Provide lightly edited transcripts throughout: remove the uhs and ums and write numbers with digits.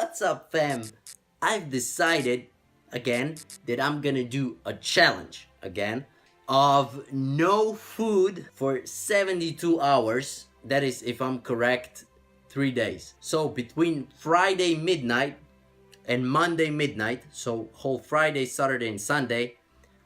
What's up, fam? I've decided again that I'm gonna do a challenge again of no food for 72 hours. That is, if I'm correct, 3 days. So between Friday midnight and Monday midnight, so whole Friday, Saturday, and Sunday,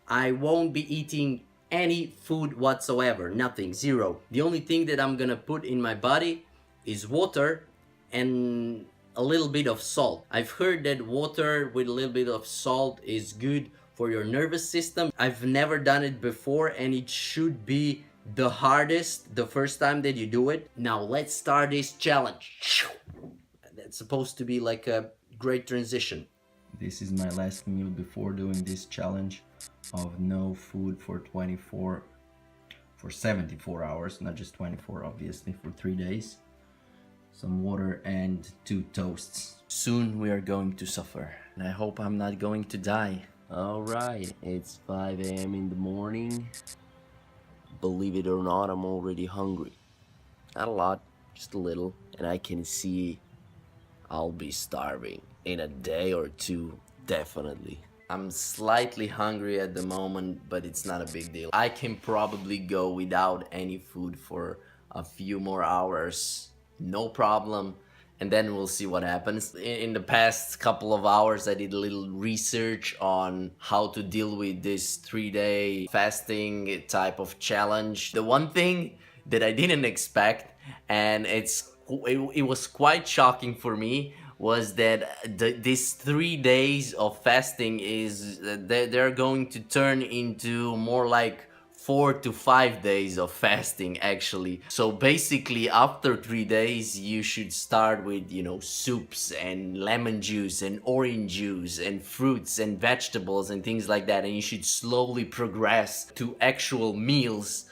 I won't be eating any food whatsoever. Nothing, zero. The only thing that I'm gonna put in my body is water and a little bit of salt. I've heard that water with a little bit of salt is good for your nervous system. I've never done it before, and it should be the hardest the first time that you do it. Now let's start this challenge. That's supposed to be like a great transition. This is my last meal before doing this challenge of no food for 74 hours, not just 24, obviously, for 3 days. Some water and 2 toasts. Soon we are going to suffer, and I hope I'm not going to die. Alright, it's 5 a.m. in the morning. Believe it or not, I'm already hungry. Not a lot, just a little. And I can see I'll be starving in a day or two, definitely. I'm slightly hungry at the moment, but it's not a big deal. I can probably go without any food for a few more hours, no problem. And then we'll see what happens. In the past couple of hours, I did a little research on how to deal with this 3-day fasting type of challenge. The one thing that I didn't expect, and it was quite shocking for me, was that these 3 days of fasting is they're going to turn into more like 4 to 5 days of fasting, actually. So basically after 3 days you should start with, you know, soups and lemon juice and orange juice and fruits and vegetables and things like that, and you should slowly progress to actual meals.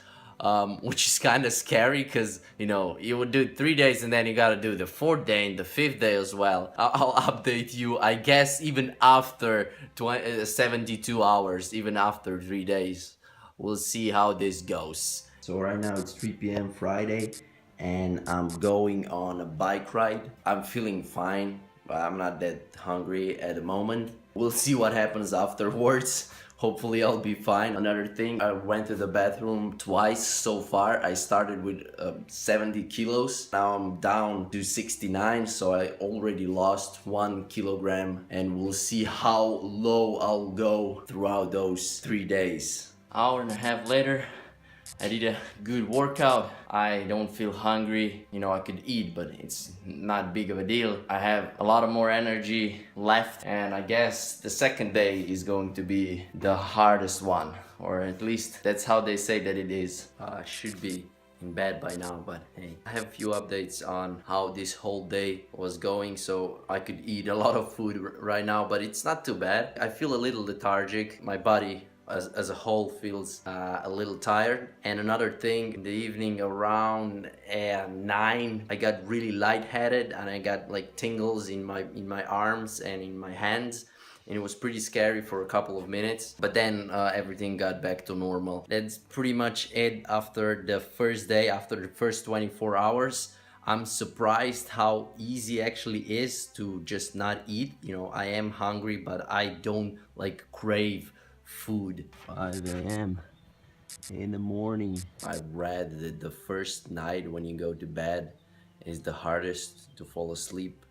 Which is kind of scary because, you know, you would do 3 days and then you gotta do the 4th day and the 5th day as well. I'll update you, I guess, even after 72 hours, even after 3 days. We'll see how this goes. So right now it's 3 p.m. Friday, And I'm going on a bike ride. I'm feeling fine, but I'm not that hungry at the moment. We'll see what happens afterwards. Hopefully I'll be fine. Another thing, I went to the bathroom twice so far. I started with 70 kilos. Now I'm down to 69, so I already lost 1 kilogram, and we'll see how low I'll go throughout those 3 days. Hour and a half later, I did a good workout. I don't feel hungry. You know, I could eat, but it's not big of a deal. I have a lot of more energy left, and I guess the second day is going to be the hardest one, or at least that's how they say that it is. I should be in bed by now, but hey, I have a few updates on how this whole day was going. So I could eat a lot of food right now, but it's not too bad. I feel a little lethargic. My body as a whole feels a little tired. And another thing, in the evening around 9, I got really lightheaded, and I got like tingles in my arms and in my hands, and it was pretty scary for a couple of minutes, but then everything got back to normal. That's pretty much it after the first day, after the first 24 hours. I'm surprised how easy actually is to just not eat. You know, I am hungry, but I don't like crave food. 5 a.m. in the morning. I read that the first night when you go to bed is the hardest to fall asleep,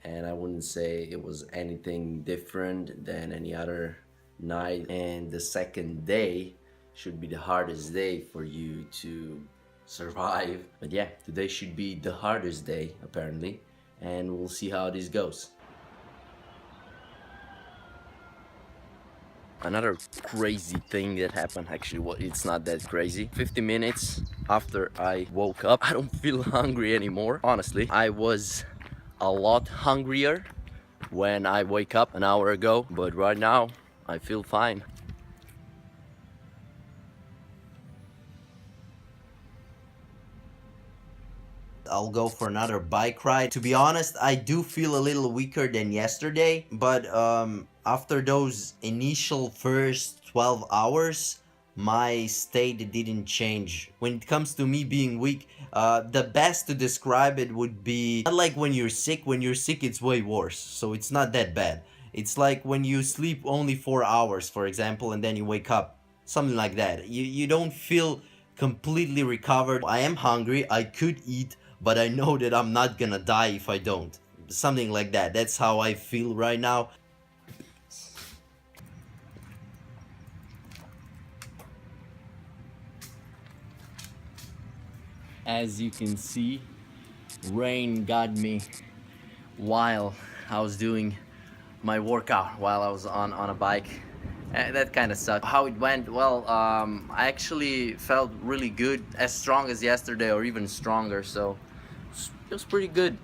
and I wouldn't say it was anything different than any other night. And the second day should be the hardest day for you to survive. But yeah, today should be the hardest day apparently, and we'll see how this goes. Another crazy thing that happened, actually, well, it's not that crazy. 50 minutes after I woke up, I don't feel hungry anymore. Honestly, I was a lot hungrier when I wake up an hour ago, but right now I feel fine. I'll go for another bike ride. To be honest, I do feel a little weaker than yesterday, but after those initial first 12 hours, my state didn't change. When it comes to me being weak, the best to describe it would be not like when you're sick. When you're sick, it's way worse, so it's not that bad. It's like when you sleep only 4 hours, for example, and then you wake up, something like that. You don't feel completely recovered. I am hungry, I could eat, but I know that I'm not gonna die if I don't. Something like that. That's how I feel right now. As you can see, rain got me while I was doing my workout, while I was on a bike. And that kind of sucked. How it went? Well, I actually felt really good, as strong as yesterday or even stronger, so it was pretty good.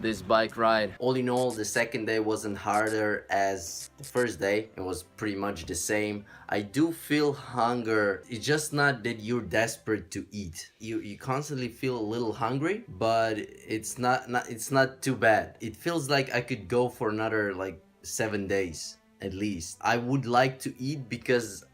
This bike ride. All in all, the second day wasn't harder as the first day. It was pretty much the same. I do feel hunger. It's just not that you're desperate to eat. You constantly feel a little hungry, but it's not too bad. It feels like I could go for another like 7 days at least. I would like to eat because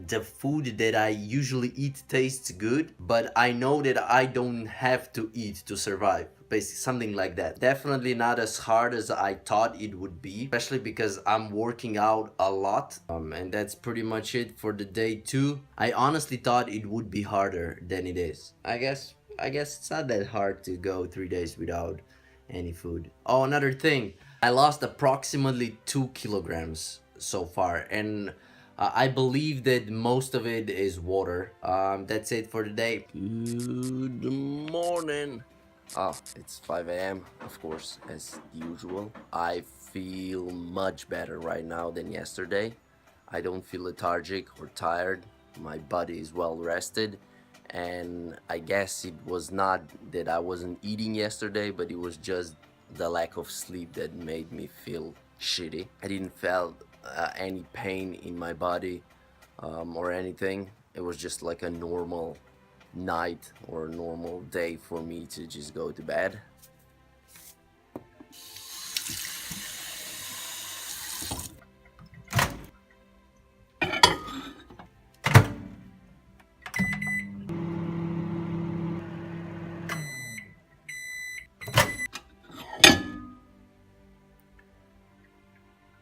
the food that I usually eat tastes good, but I know that I don't have to eat to survive. Basically, something like that. Definitely not as hard as I thought it would be, especially because I'm working out a lot. And that's pretty much it for the day 2. I honestly thought it would be harder than it is. I guess it's not that hard to go 3 days without any food. Oh, another thing. I lost approximately 2 kilograms so far, and I believe that most of it is water. That's it for the day. Good morning. Oh, it's 5 a.m. of course, as usual. I feel much better right now than yesterday. I don't feel lethargic or tired. My body is well rested. And I guess it was not that I wasn't eating yesterday, but it was just the lack of sleep that made me feel shitty. I didn't feel any pain in my body or anything. It was just like a normal night or a normal day for me to just go to bed.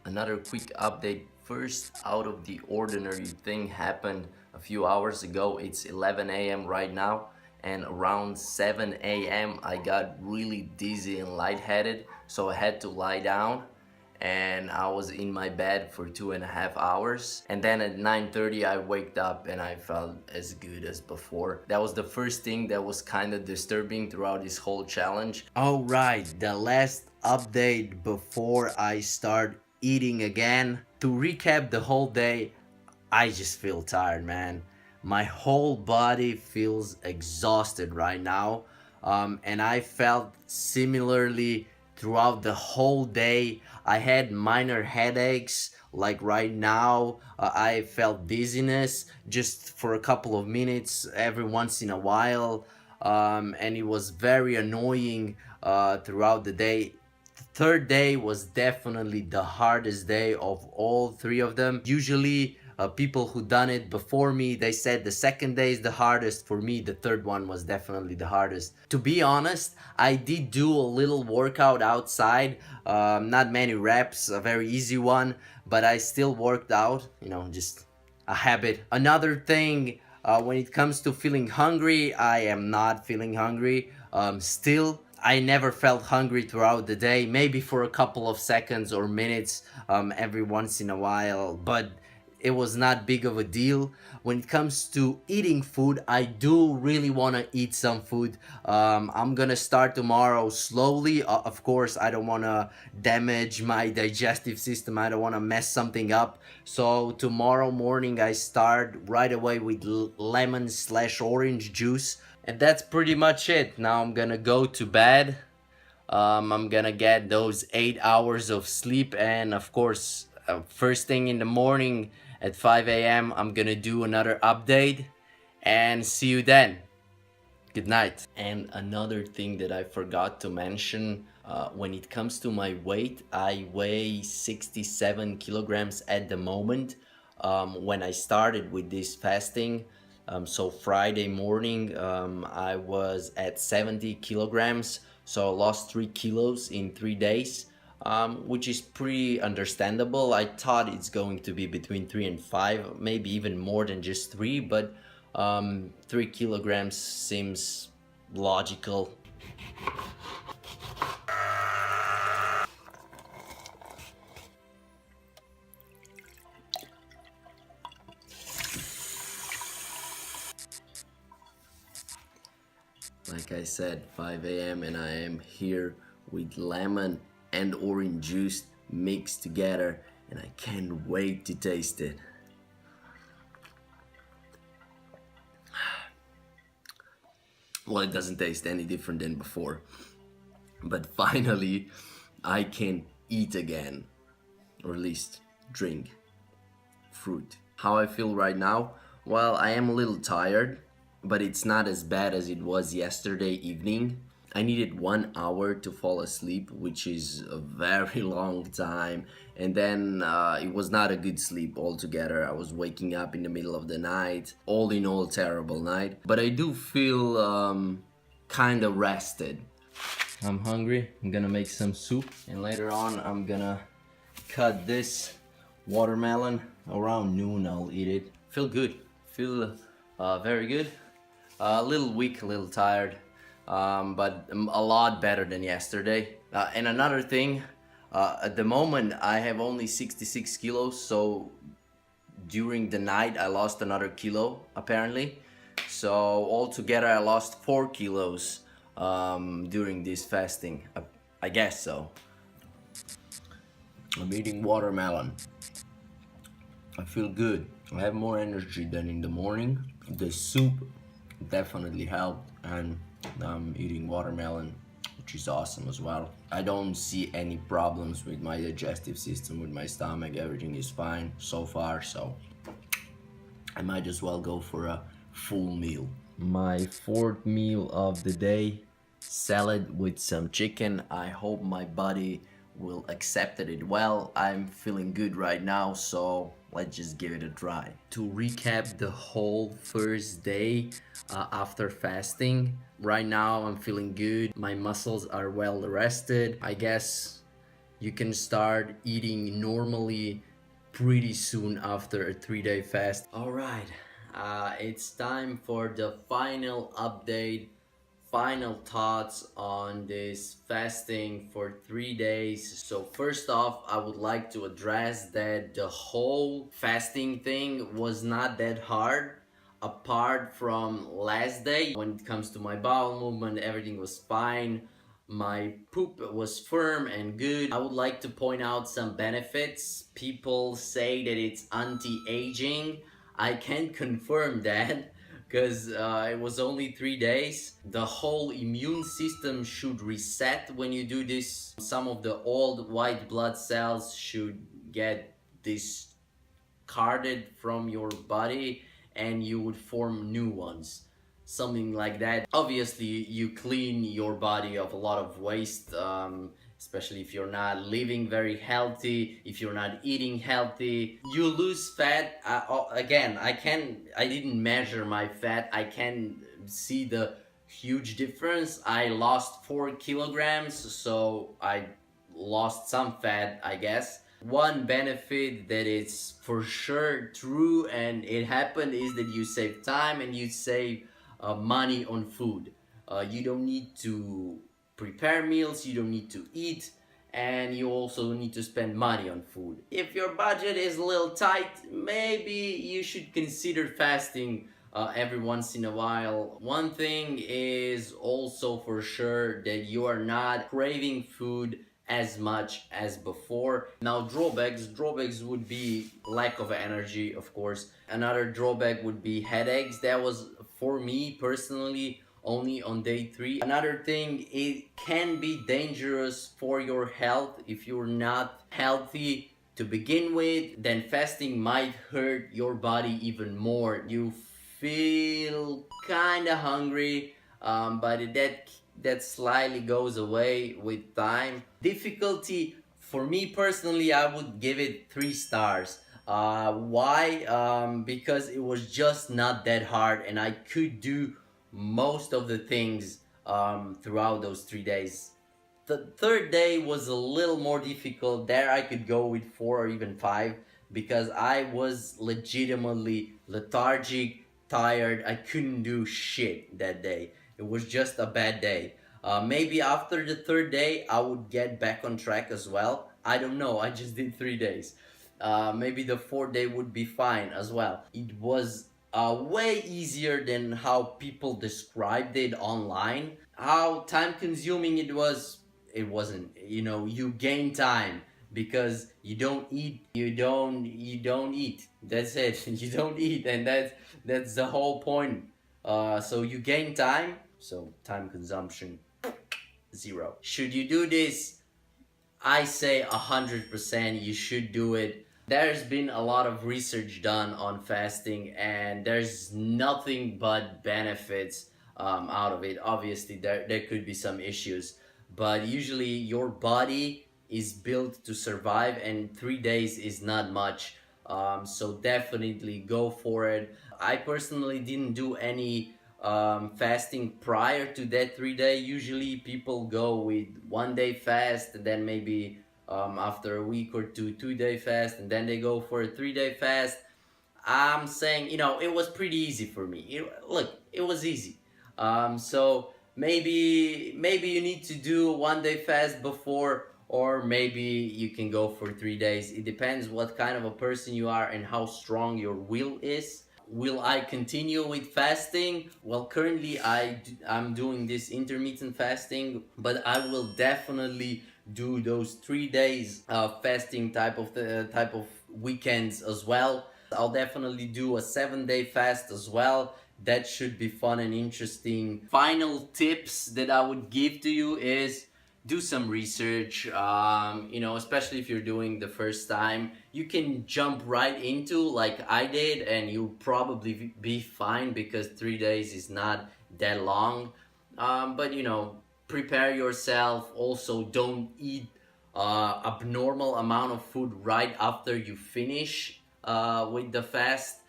Another quick update. First out of the ordinary thing happened a few hours ago. It's 11 a.m. right now, and around 7 a.m. I got really dizzy and lightheaded, so I had to lie down, and I was in my bed for 2.5 hours, and then at 9:30 I waked up and I felt as good as before. That was the first thing that was kind of disturbing throughout this whole challenge. All right, the last update before I start eating again. To recap the whole day, I just feel tired, man. My whole body feels exhausted right now, and I felt similarly throughout the whole day. I had minor headaches, like right now. I felt dizziness just for a couple of minutes every once in a while, and it was very annoying throughout the day. Third day was definitely the hardest day of all 3 of them. Usually people who done it before me, they said the second day is the hardest. For me, the third one was definitely the hardest. To be honest, I did do a little workout outside, not many reps, a very easy one, but I still worked out, you know, just a habit. Another thing, when it comes to feeling hungry, I am not feeling hungry still. I never felt hungry throughout the day, maybe for a couple of seconds or minutes every once in a while, but it was not big of a deal. When it comes to eating food, I do really want to eat some food. I'm gonna start tomorrow slowly. Of course, I don't want to damage my digestive system. I don't want to mess something up. So tomorrow morning I start right away with lemon/orange juice. And that's pretty much it. Now I'm gonna go to bed. I'm gonna get those 8 hours of sleep, and of course, first thing in the morning at 5 a.m. I'm gonna do another update, and see you then. Good night. And another thing that I forgot to mention, when it comes to my weight, I weigh 67 kilograms at the moment. when I started with this fasting. So Friday morning, I was at 70 kilograms, so I lost 3 kilos in 3 days, which is pretty understandable. I thought it's going to be between 3 and 5, maybe even more than just 3, but 3 kilograms seems logical. Like I said, 5 a.m. and I am here with lemon and orange juice mixed together, and I can't wait to taste it. Well, it doesn't taste any different than before, but finally I can eat again, or at least drink fruit. How I feel right now? Well, I am a little tired, but it's not as bad as it was yesterday evening. I needed 1 hour to fall asleep, which is a very long time, and then it was not a good sleep altogether. I was waking up in the middle of the night. All in all, terrible night. But I do feel kind of rested. I'm hungry. I'm gonna make some soup, and later on I'm gonna cut this watermelon. Around noon I'll eat it. Feel good. Feel very good. A little weak, a little tired, but a lot better than yesterday. And another thing, at the moment I have only 66 kilos, so during the night I lost another kilo apparently. So altogether I lost 4 kilos during this fasting. I guess so. I'm eating watermelon. I feel good. I have more energy than in the morning. The soup definitely helped, and I'm eating watermelon, which is awesome as well. I don't see any problems with my digestive system, with my stomach. Everything is fine so far, so I might as well go for a full meal. My fourth meal of the day, salad with some chicken. I hope my body will accept it well. I'm feeling good right now, so let's just give it a try. To recap the whole first day after fasting, right now I'm feeling good. My muscles are well rested. I guess you can start eating normally pretty soon after a 3-day fast. All right, it's time for the final update, final thoughts on this fasting for 3 days. So first off, I would like to address that the whole fasting thing was not that hard. Apart from last day, when it comes to my bowel movement, everything was fine. My poop was firm and good. I would like to point out some benefits. People say that it's anti-aging. I can't confirm that because it was only 3 days. The whole immune system should reset when you do this. Some of the old white blood cells should get discarded from your body and you would form new ones, something like that. Obviously you clean your body of a lot of waste, especially if you're not living very healthy, if you're not eating healthy. You lose fat. Again, I didn't measure my fat. I can see the huge difference. I lost 4 kilograms, so I lost some fat, I guess. One benefit that is for sure true and it happened is that you save time and you save money on food. You don't need to prepare meals, you don't need to eat, and you also need to spend money on food. If your budget is a little tight, maybe you should consider fasting every once in a while. One thing is also for sure that you are not craving food as much as before. Now drawbacks would be lack of energy, of course. Another drawback would be headaches. That was for me personally only on day 3. Another thing, it can be dangerous for your health. If you're not healthy to begin with, then fasting might hurt your body even more. You feel kinda hungry, but that slightly goes away with time. Difficulty, for me personally, I would give it 3 stars. Why? Because it was just not that hard, and I could do most of the things throughout those 3 days. The third day was a little more difficult. There I could go with 4 or even 5 because I was legitimately lethargic, tired. I couldn't do shit that day. It was just a bad day. Maybe after the third day I would get back on track as well. I don't know. I just did 3 days. Maybe the fourth day would be fine as well. It was way easier than how people described it online. How time consuming it was, it wasn't. You gain time because you don't eat. That's it. You don't eat, and that's the whole point. So you gain time, so time consumption 0. Should you do this? I say 100% you should do it. There's been a lot of research done on fasting, and there's nothing but benefits out of it. Obviously, there could be some issues, but usually your body is built to survive, and 3 days is not much. So definitely go for it. I personally didn't do any fasting prior to that 3 day. Usually people go with 1 day fast, and then maybe after a week or two, 2 day fast, and then they go for a 3 day fast. I'm saying, it was pretty easy for me. Look, it was easy. So maybe you need to do 1 day fast before, or maybe you can go for 3 days. It depends what kind of a person you are and how strong your will is. Will I continue with fasting? Well, currently I'm doing this intermittent fasting, but I will definitely do those 3 days fasting type of weekends as well. I'll definitely do a 7 day fast as well. That should be fun and interesting. Final tips that I would give to you is do some research, especially if you're doing the first time. You can jump right into like I did, and you'll probably be fine because 3 days is not that long. But prepare yourself. Also, don't eat abnormal amount of food right after you finish with the fast.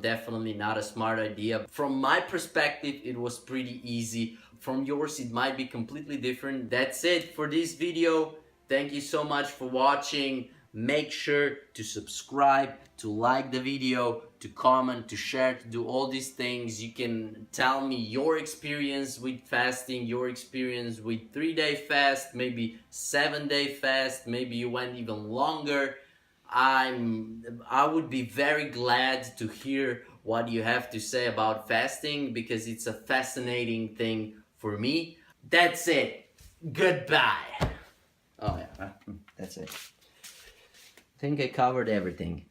Definitely not a smart idea. From my perspective, it was pretty easy. From yours, it might be completely different. That's it for this video. Thank you so much for watching. Make sure to subscribe, to like the video, to comment, to share, to do all these things. You can tell me your experience with fasting, your experience with 3 day fast, maybe 7 day fast, maybe you went even longer. I would be very glad to hear what you have to say about fasting, because it's a fascinating thing for me. That's it. Goodbye. Oh yeah, that's it. I think I covered everything.